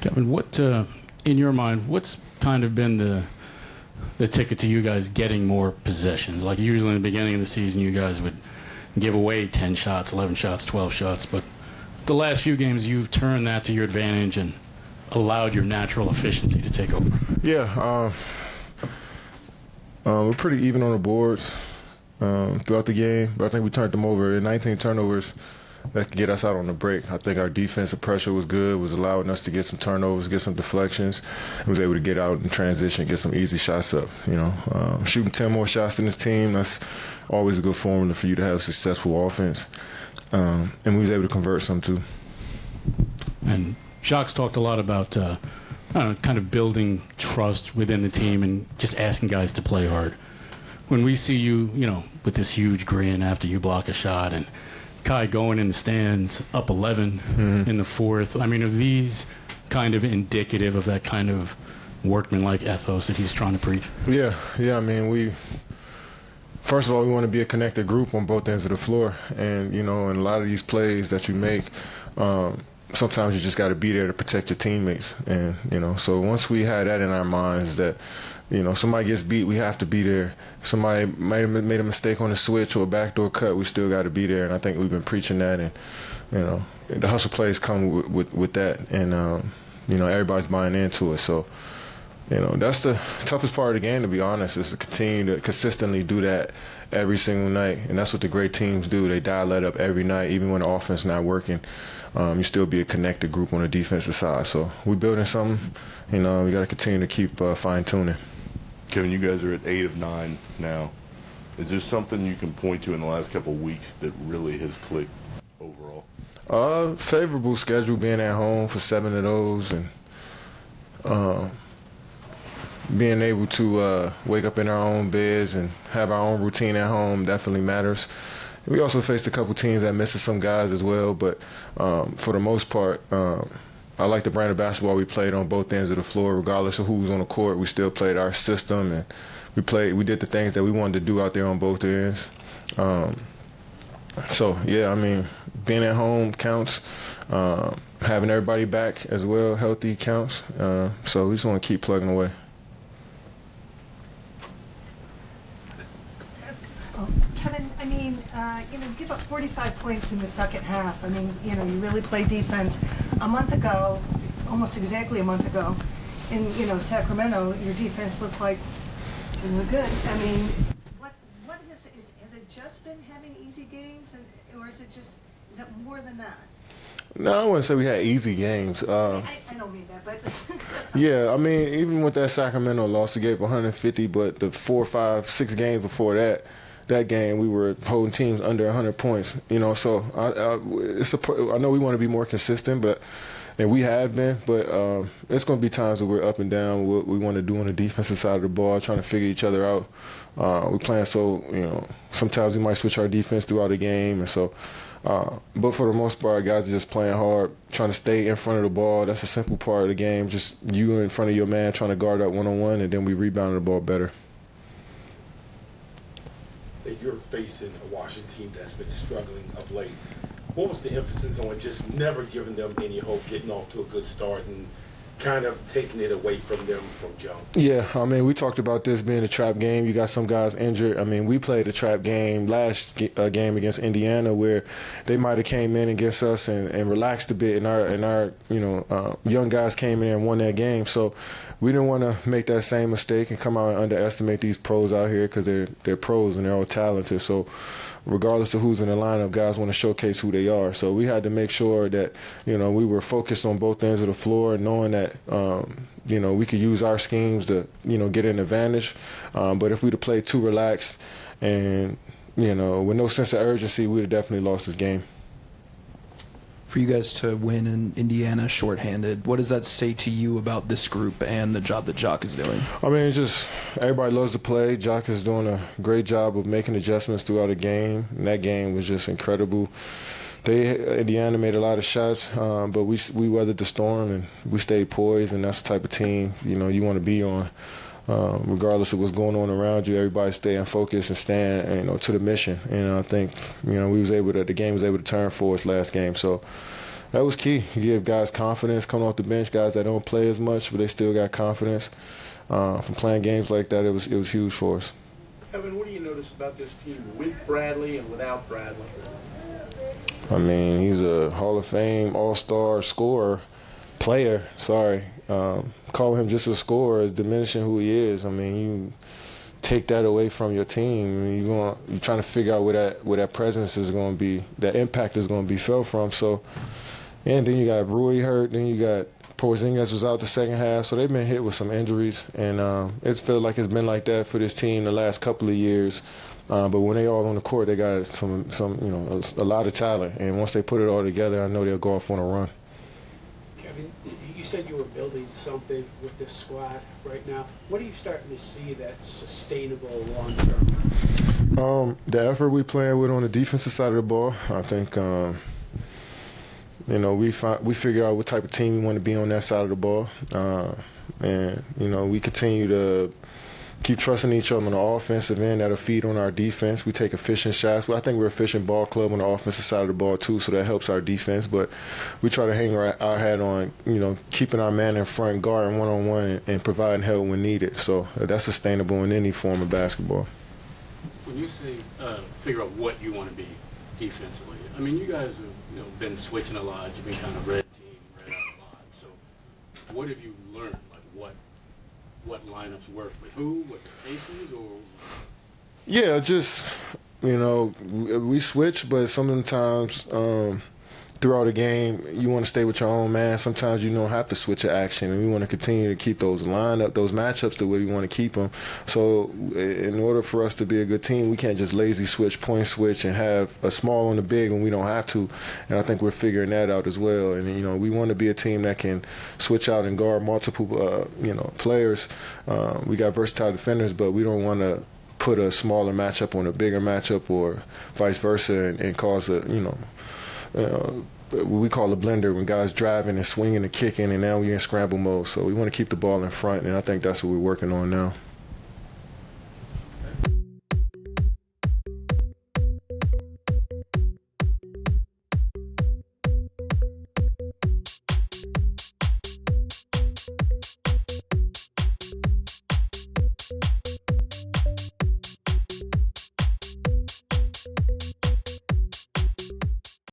Kevin, what in your mind, what's kind of been the ticket to you guys getting more possessions? Like usually in the beginning of the season, you guys would give away 10 shots, 11 shots, 12 shots, but the last few games you've turned that to your advantage and allowed your natural efficiency to take over. Yeah, we're pretty even on the boards throughout the game, but I think we turned them over. 19 turnovers that could get us out on the break. I think our defensive pressure was good, was allowing us to get some turnovers, get some deflections, and was able to get out in transition, get some easy shots up. Shooting 10 more shots than this team, that's always a good formula for you to have a successful offense. And we was able to convert some too. And Jacques talked a lot about kind of building trust within the team and just asking guys to play hard. When we see you, with this huge grin after you block a shot and Kai going in the stands up 11 in the fourth, I mean, are these kind of indicative of that kind of workmanlike ethos that he's trying to preach? Yeah. I mean, first of all, we want to be a connected group on both ends of the floor. And, in a lot of these plays that you make, sometimes you just got to be there to protect your teammates. And, so once we had that in our minds that, somebody gets beat, we have to be there. Somebody made a mistake on a switch or a backdoor cut, we still got to be there. And I think we've been preaching that. And, the hustle plays come with that. And, everybody's buying into it. So, that's the toughest part of the game, to be honest, is to continue to consistently do that every single night. And that's what the great teams do. They dial that up every night, even when the offense is not working. You still be a connected group on the defensive side. So we're building something. We got to continue to keep fine-tuning. Kevin, you guys are at 8 of 9 now. Is there something you can point to in the last couple of weeks that really has clicked overall? Favorable schedule, being at home for 7 of those, and being able to wake up in our own beds and have our own routine at home definitely matters. We also faced a couple teams that misses some guys as well, but for the most part, I like the brand of basketball we played on both ends of the floor. Regardless of who was on the court, we still played our system, and we did the things that we wanted to do out there on both ends. So, yeah, I mean, being at home counts. Having everybody back as well, healthy, counts. So we just want to keep plugging away. Kevin, I mean, give up 45 points in the second half. I mean, you really play defense. A month ago, almost exactly a month ago, in, Sacramento, your defense looked like it looked good. I mean, what has it just been having easy games, or is it more than that? No, I wouldn't say we had easy games. I don't mean that, but yeah, I mean, even with that Sacramento loss, we gave 150, but the 4, 5, 6 games before that game, we were holding teams under 100 points. So I know we want to be more consistent, and we have been, but it's going to be times where we're up and down. What we want to do on the defensive side of the ball, trying to figure each other out. We're playing sometimes we might switch our defense throughout the game, and so. But for the most part, guys are just playing hard, trying to stay in front of the ball. That's a simple part of the game. Just you in front of your man, trying to guard up one-on-one, and then we rebound the ball better. You're facing a Washington team that's been struggling of late. What was the emphasis on just never giving them any hope, getting off to a good start, and kind of taking it away from them from jump? Yeah, I mean, we talked about this being a trap game. You got some guys injured. I mean, we played a trap game last game against Indiana where they might have came in against us and relaxed a bit, and our young guys came in and won that game. So we didn't want to make that same mistake and come out and underestimate these pros out here, because they're pros and they're all talented. So regardless of who's in the lineup, guys want to showcase who they are. So we had to make sure that, we were focused on both ends of the floor, knowing that, we could use our schemes to, get an advantage. But if we'd have played too relaxed and, with no sense of urgency, we'd have definitely lost this game. For you guys to win in Indiana shorthanded, what does that say to you about this group and the job that Jacques is doing? I mean, it's just everybody loves to play. Jacques is doing a great job of making adjustments throughout the game, and that game was just incredible. Indiana made a lot of shots, but we weathered the storm and we stayed poised, and that's the type of team you want to be on. Regardless of what's going on around you, everybody staying focused and stand, to the mission. And I think, the game was able to turn for us last game. So, That was key. You give guys confidence coming off the bench, guys that don't play as much, but they still got confidence. From playing games like that, it was huge for us. Kevin, what do you notice about this team with Bradley and without Bradley? I mean, he's a Hall of Fame All-Star scorer, player. Sorry, calling him just a scorer is diminishing who he is. I mean, you take that away from your team, I mean, you're trying to figure out where that presence is going to be, that impact is going to be felt from. So, and then you got Rui hurt, then you got Porzingis was out the second half, so they've been hit with some injuries, and it's felt like it's been like that for this team the last couple of years. But when they all on the court, they got some a lot of talent, and once they put it all together, I know they'll go off on a run. Kevin, you said you were building something with this squad right now. What are you starting to see that's sustainable long term? The effort we playing with on the defensive side of the ball, I think. We figure out what type of team we want to be on that side of the ball, and we continue to keep trusting each other on the offensive end. That'll feed on our defense. We take efficient shots. Well, I think we're an efficient ball club on the offensive side of the ball too, so that helps our defense. But we try to hang our hat on, keeping our man in front, guarding one-on-one, and providing help when needed. So that's sustainable in any form of basketball. When you say figure out what you want to be defensively, I mean, you guys have been switching a lot. You've been kind of red team, red out a lot. So what have you learned? Like what lineups work with who, what rotations, or? Yeah, just, we switch, but sometimes throughout a game, you want to stay with your own man. Sometimes you don't have to switch your action, and we want to continue to keep those matchups the way we want to keep them. So in order for us to be a good team, we can't just lazy switch, point switch, and have a small on the big when we don't have to. And I think we're figuring that out as well. And, we want to be a team that can switch out and guard multiple, players. We got versatile defenders, but we don't want to put a smaller matchup on a bigger matchup or vice versa and cause we call a blender when guys driving and swinging and kicking, and now we're in scramble mode. So we want to keep the ball in front, and I think that's what we're working on now.